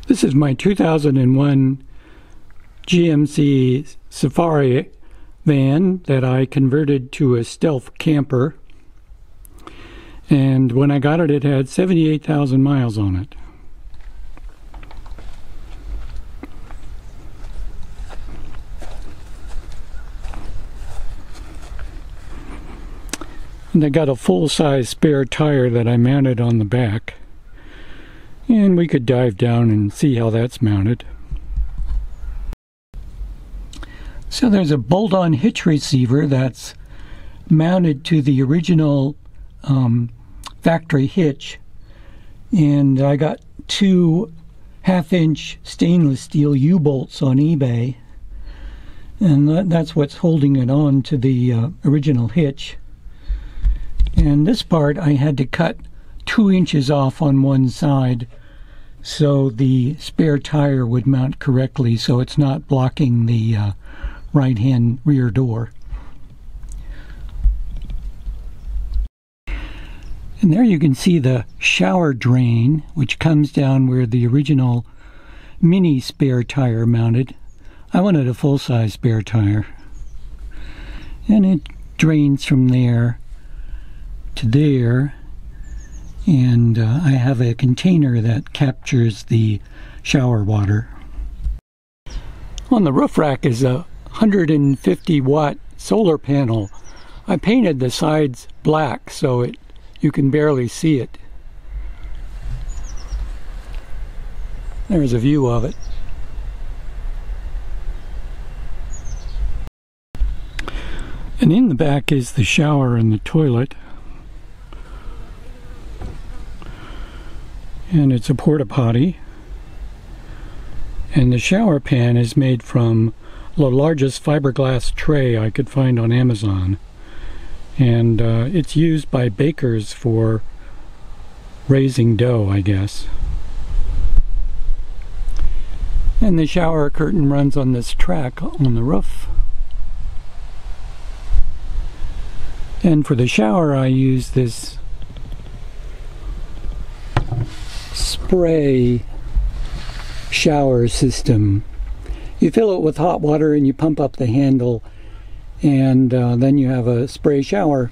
This is my 2001 GMC Safari van that I converted to a stealth camper. And when I got it, it had 78,000 miles on it. And I got a full-size spare tire that I mounted on the back. And we could dive down and see how that's mounted. So there's a bolt-on hitch receiver that's mounted to the original factory hitch. And I got two 1/2-inch stainless steel U-bolts on eBay. And that's what's holding it on to the original hitch. And this part I had to cut 2 inches off on one side so the spare tire would mount correctly, so it's not blocking the right-hand rear door. And there you can see the shower drain, which comes down where the original mini spare tire mounted. I wanted a full-size spare tire. And it drains from there to there, and I have a container that captures the shower water. On the roof rack is a 150-watt solar panel. I painted the sides black so you can barely see it. There's a view of it. And in the back is the shower and the toilet. And it's a porta potty, and the shower pan is made from the largest fiberglass tray I could find on Amazon, and it's used by bakers for raising dough, I guess. And the shower curtain runs on this track on the roof. And for the shower I use this spray shower system. You fill it with hot water and you pump up the handle, and then you have a spray shower.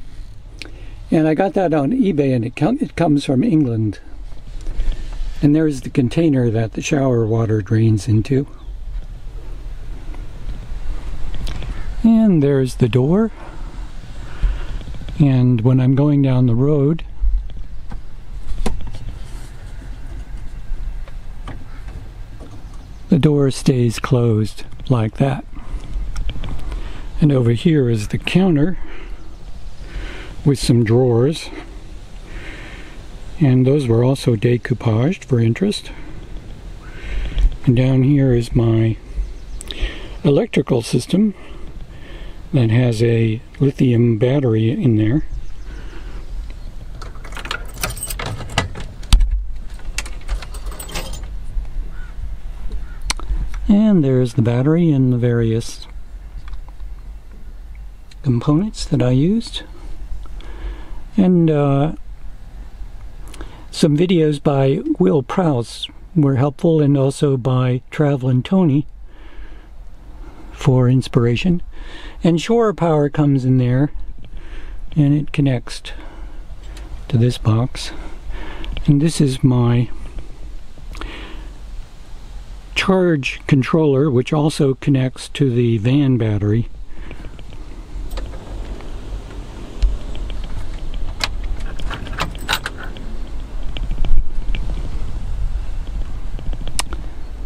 And I got that on eBay, and it comes from England. And there's the container that the shower water drains into. And there's the door. And when I'm going down the road, the door stays closed like that. And over here is the counter with some drawers. And those were also decoupaged for interest. And down here is my electrical system that has a lithium battery in there. And there's the battery and the various components that I used. And some videos by Prowse were helpful, and also by Travelin Tony for inspiration. And shore power comes in there, and it connects to this box. And this is my charge controller, which also connects to the van battery.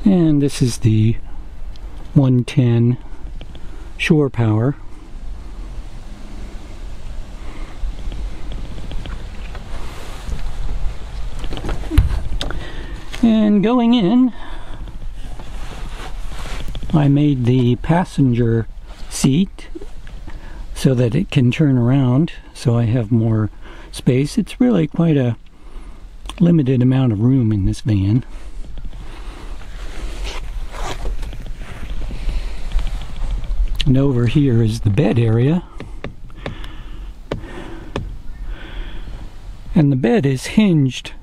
And this is the 110 shore power. And going in, I made the passenger seat so that it can turn around, so I have more space. It's really quite a limited amount of room in this van. And over here is the bed area. And the bed is hinged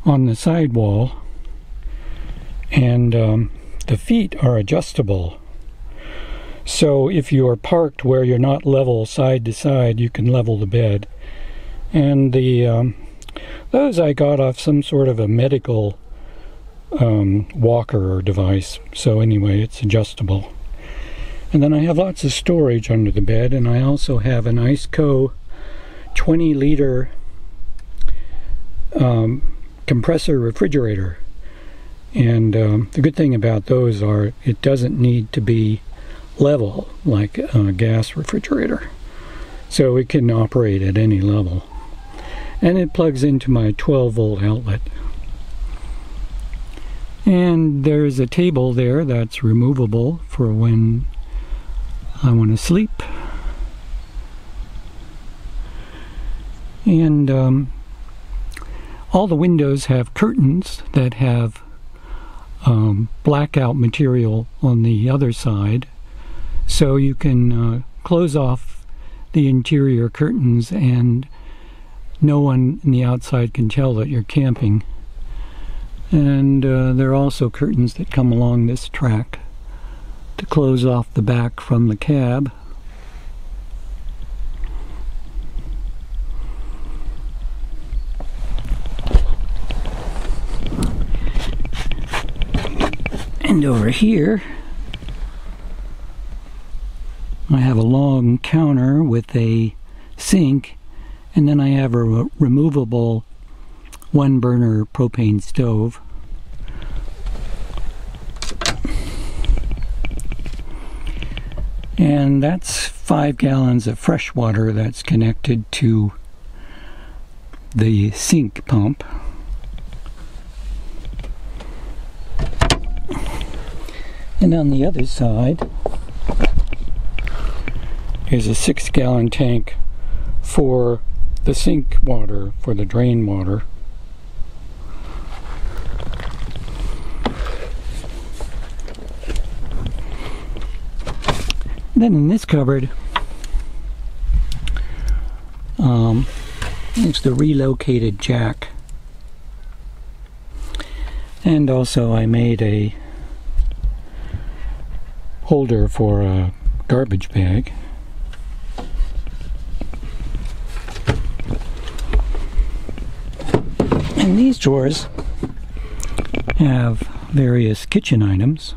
on the sidewall. And the feet are adjustable. So if you are parked where you're not level side to side, you can level the bed. And the those I got off some sort of a medical walker or device. So anyway, it's adjustable. And then I have lots of storage under the bed, and I also have an IceCo 20-liter compressor refrigerator. And the good thing about those are it doesn't need to be level like a gas refrigerator, so it can operate at any level, and it plugs into my 12-volt outlet. And there's a table there that's removable for when I want to sleep. And all the windows have curtains that have blackout material on the other side, so you can close off the interior curtains and no one in the outside can tell that you're camping. And there are also curtains that come along this track to close off the back from the cab. And over here I have a long counter with a sink, and then I have a removable one-burner propane stove. And that's 5 gallons of fresh water that's connected to the sink pump. And on the other side is a 6-gallon tank for the sink water, for the drain water. Then in this cupboard is the relocated jack. And also I made a holder for a garbage bag. And these drawers have various kitchen items.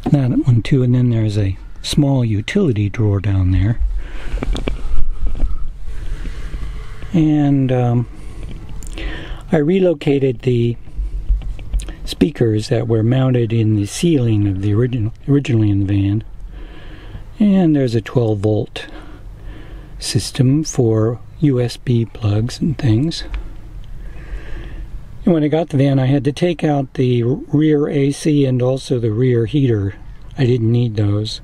That one too, and then there's a small utility drawer down there. And I relocated the speakers that were mounted in the ceiling of the originally in the van. And there's a 12-volt system for USB plugs and things. And when I got the van, I had to take out the rear AC and also the rear heater. I didn't need those.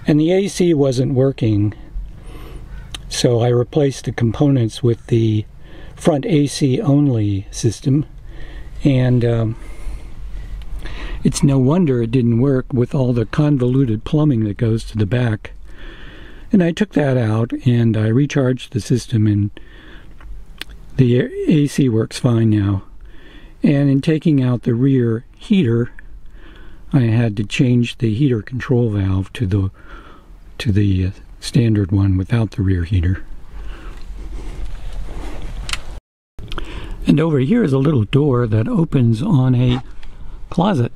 And the AC wasn't working, so I replaced the components with the front AC only system. And it's no wonder it didn't work with all the convoluted plumbing that goes to the back. And I took that out and I recharged the system, and the AC works fine now. And in taking out the rear heater, I had to change the heater control valve to the standard one without the rear heater. And over here is a little door that opens on a closet.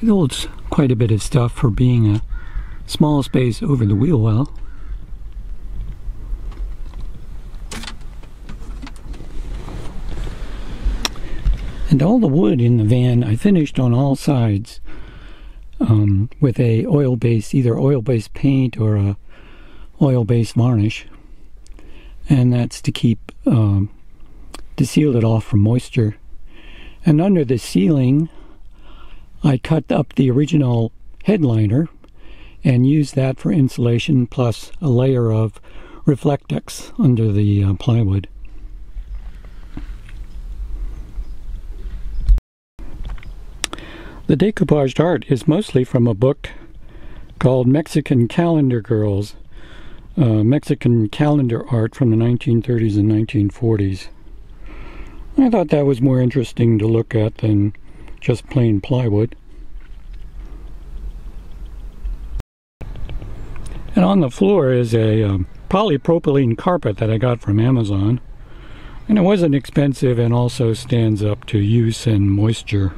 It holds quite a bit of stuff for being a small space over the wheel well. And all the wood in the van I finished on all sides with a oil-based, either oil-based paint or a oil-based varnish, and that's to keep to seal it off from moisture. And under the ceiling I cut up the original headliner and used that for insulation, plus a layer of Reflectex under the plywood. The decoupaged art is mostly from a book called Mexican Calendar Girls Mexican calendar art from the 1930s and 1940s. I thought that was more interesting to look at than just plain plywood. And on the floor is a polypropylene carpet that I got from Amazon. And it wasn't expensive and also stands up to use and moisture.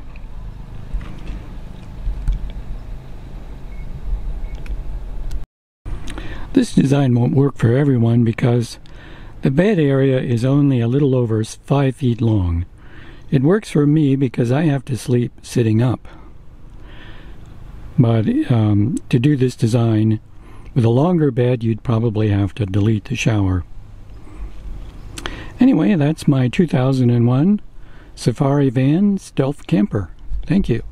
This design won't work for everyone because the bed area is only a little over 5 feet long. It works for me because I have to sleep sitting up. But to do this design with a longer bed, you'd probably have to delete the shower. Anyway, that's my 2001 Safari van stealth camper. Thank you.